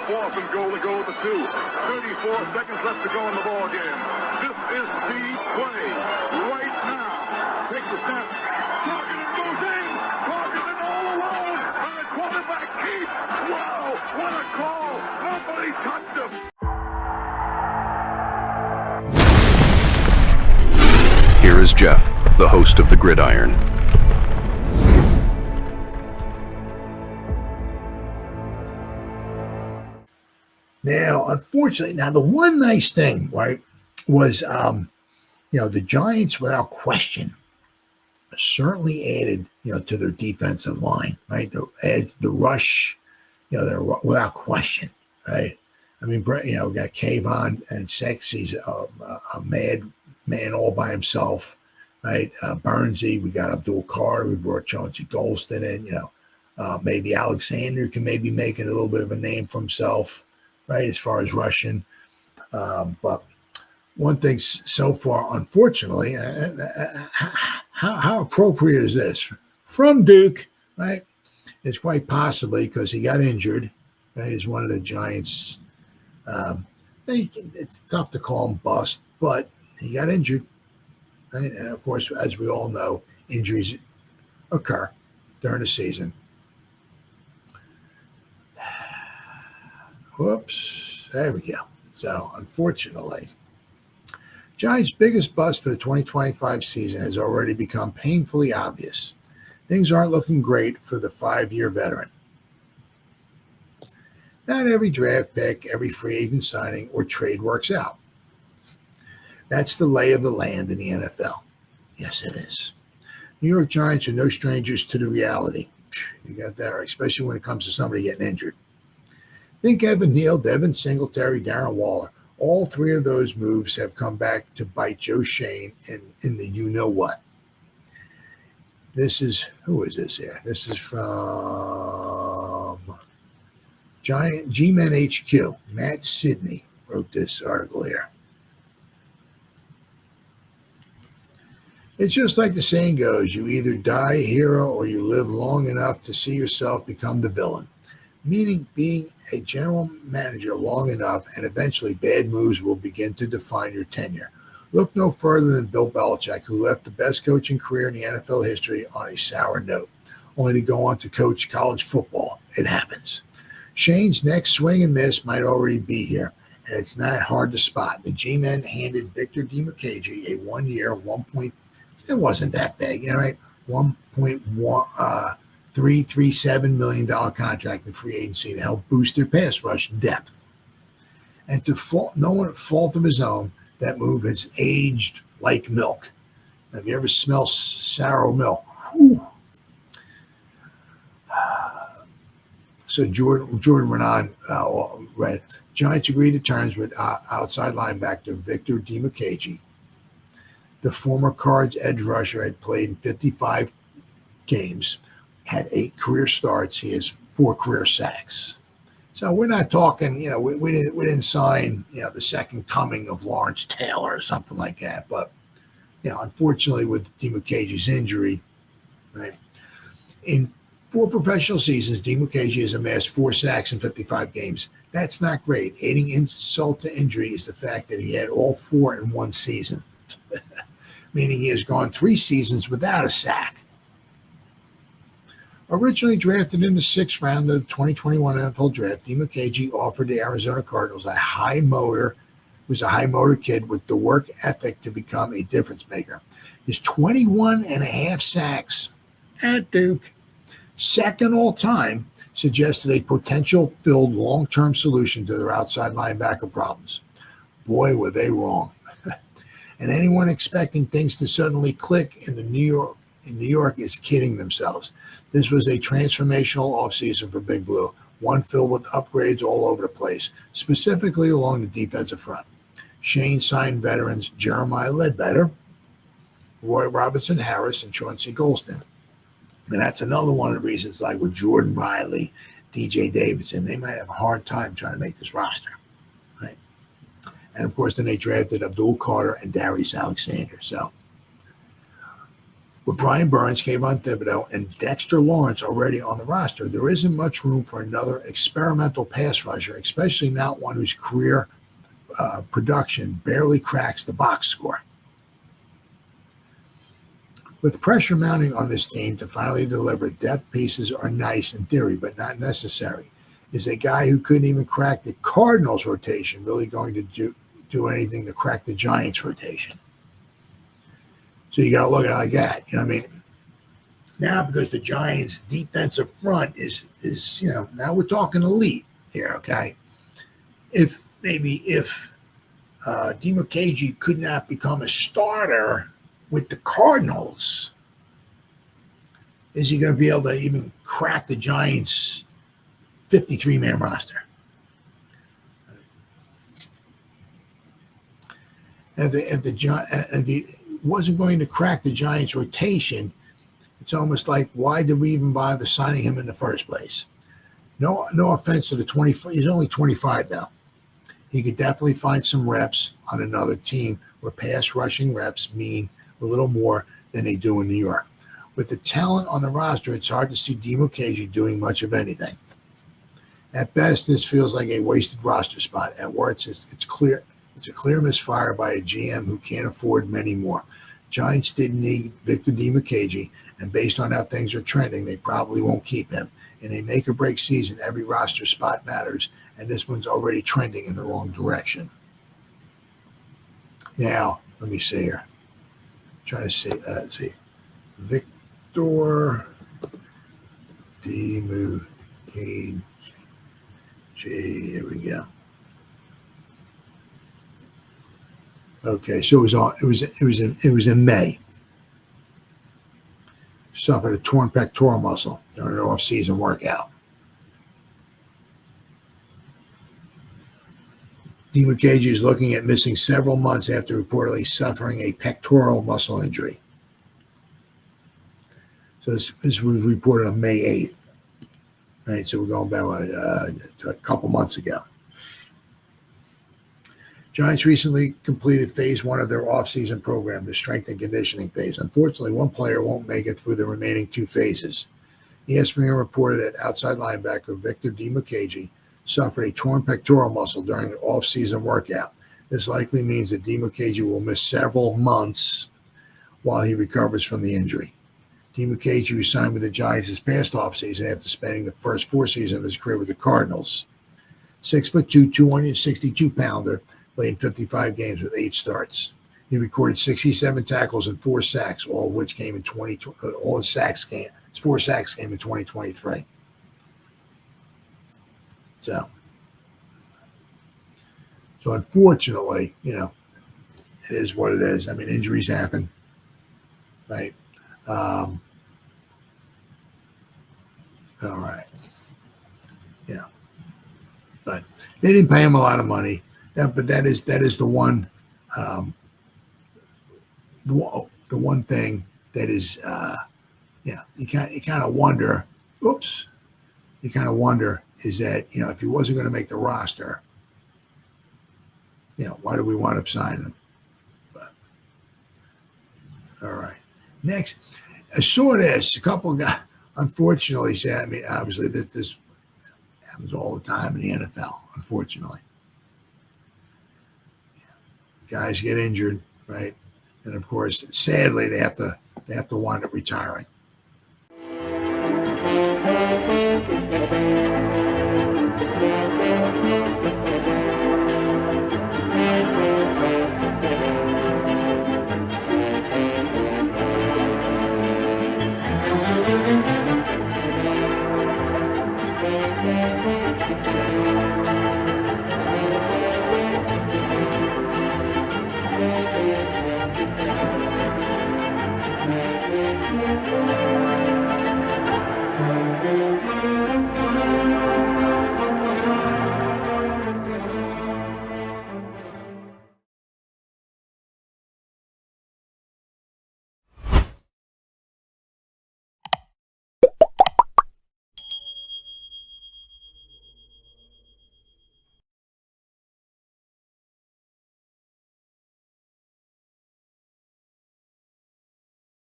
4th and goal to go to 2. 34 seconds left to go in the ball game. This is the play right now. Takes the snap. Targeted goes in. Targeted all alone. And the quarterback keeps. Wow, what a call. Nobody touched him. Here is Jeff, the host of the Gridiron. Now, unfortunately, the one nice thing, right, was, the Giants, without question, certainly added, to their defensive line, right? The rush, they're without question, right? I mean, we got Kayvon and Sexy's a mad man all by himself, right? Burnsy, we got Abdul Carter, we brought Chauncey Golston in, maybe Alexander can maybe make it a little bit of a name for himself, right, as far as rushing. But one thing so far, unfortunately, how appropriate is this? From Duke, right? It's quite possibly because he got injured, right? He's one of the Giants. It's tough to call him bust, but he got injured, right? And, of course, as we all know, injuries occur during the season. Whoops, there we go. So, unfortunately, Giants' biggest bust for the 2025 season has already become painfully obvious. Things aren't looking great for the 5-year veteran. Not every draft pick, every free agent signing, or trade works out. That's the lay of the land in the NFL. Yes, it is. New York Giants are no strangers to the reality. You got that right, especially when it comes to somebody getting injured. Think Evan Neal, Devin Singletary, Darren Waller. All three of those moves have come back to bite Joe Schoen in the you-know-what. Who is this here? This is from G-Men HQ. Matt Sidney wrote this article here. It's just like the saying goes, you either die a hero or you live long enough to see yourself become the villain. Meaning being a general manager long enough and eventually bad moves will begin to define your tenure. Look no further than Bill Belichick, who left the best coaching career in the NFL history on a sour note, only to go on to coach college football. It happens. Shane's next swing and miss might already be here, and it's not hard to spot. The G-Men handed Victor Dimukeje a 1-year, it wasn't that big, right? $1.337 million contract in free agency to help boost their pass rush depth. And no one at fault of his own, that move has aged like milk. Have you ever smelled sour milk? Whew. So Jordan Renan read, Giants agreed to terms with outside linebacker Victor Dimukeje. The former Cards edge rusher had played in 55 games, had 8 career starts. He has 4 career sacks. So we're not talking, we didn't sign, the second coming of Lawrence Taylor or something like that. But, unfortunately with Dimukeje's injury, right, in 4 professional seasons, Dimukeje has amassed 4 sacks in 55 games. That's not great. Adding insult to injury is the fact that he had all 4 in one season, meaning he has gone 3 seasons without a sack. Originally drafted in the 6th round of the 2021 NFL Draft, Dimukeje offered the Arizona Cardinals a high motor kid with the work ethic to become a difference maker. His 21 and a half sacks at Duke, second all time, suggested a potential-filled long-term solution to their outside linebacker problems. Boy, were they wrong. And anyone expecting things to suddenly click in New York is kidding themselves. This was a transformational offseason for Big Blue, one filled with upgrades all over the place, specifically along the defensive front. Shane signed veterans Jeremiah Ledbetter, Roy Robinson Harris, and Chauncey Golston. And that's another one of the reasons, like with Jordan Riley, DJ Davidson, they might have a hard time trying to make this roster. Right? And, of course, then they drafted Abdul Carter and Darius Alexander. So With Brian Burns, Kayvon Thibodeau, and Dexter Lawrence already on the roster, there isn't much room for another experimental pass rusher, especially not one whose career production barely cracks the box score. With pressure mounting on this team to finally deliver, depth pieces are nice in theory, but not necessary. Is a guy who couldn't even crack the Cardinals rotation really going to do anything to crack the Giants rotation? So you got to look at it like that. You know what I mean? Now, because the Giants' defensive front is now we're talking elite here, okay? If Dimukeje could not become a starter with the Cardinals, is he going to be able to even crack the Giants' 53-man roster? And if he wasn't going to crack the Giants' rotation, it's almost like, why did we even bother signing him in the first place? No offense to the 24. He's only 25 though. He could definitely find some reps on another team where pass rushing reps mean a little more than they do in New York. With the talent on the roster, it's hard to see Dimukeje doing much of anything. At best, this feels like a wasted roster spot. At worst, it's clear. It's a clear misfire by a GM who can't afford many more. Giants didn't need Victor Dimukeje, and based on how things are trending, they probably won't keep him. In a make-or-break season, every roster spot matters, and this one's already trending in the wrong direction. Now, let me see here. Trying to see. Let's see. Victor Dimukeje. Here we go. Okay, so it was in May. Suffered a torn pectoral muscle during an off-season workout. Dimukeje is looking at missing several months after reportedly suffering a pectoral muscle injury. So this was reported on May 8th. All right, so we're going back to a couple months ago. Giants recently completed phase 1 of their offseason program, the strength and conditioning phase. Unfortunately, one player won't make it through the remaining 2 phases. ESPN reported that outside linebacker Victor Dimukeje suffered a torn pectoral muscle during an off-season workout. This likely means that Dimukeje will miss several months while he recovers from the injury. Dimukeje, who signed with the Giants this past offseason after spending the first 4 seasons of his career with the Cardinals. 6'2", 262-pounder, played in 55 games with 8 starts. He recorded 67 tackles and 4 sacks, all of which came in 2020. All his 4 sacks came in 2023. So unfortunately, it is what it is. I mean, injuries happen, right? All right. But they didn't pay him a lot of money. But that is the one the one thing that is you kind of wonder. Oops, you kind of wonder is that if he wasn't going to make the roster, why do we wind up signing him? But all right, next I saw this. A couple of guys unfortunately said. I mean, obviously this happens all the time in the NFL. Unfortunately. Guys get injured, right? And of course, sadly, they have to wind up retiring.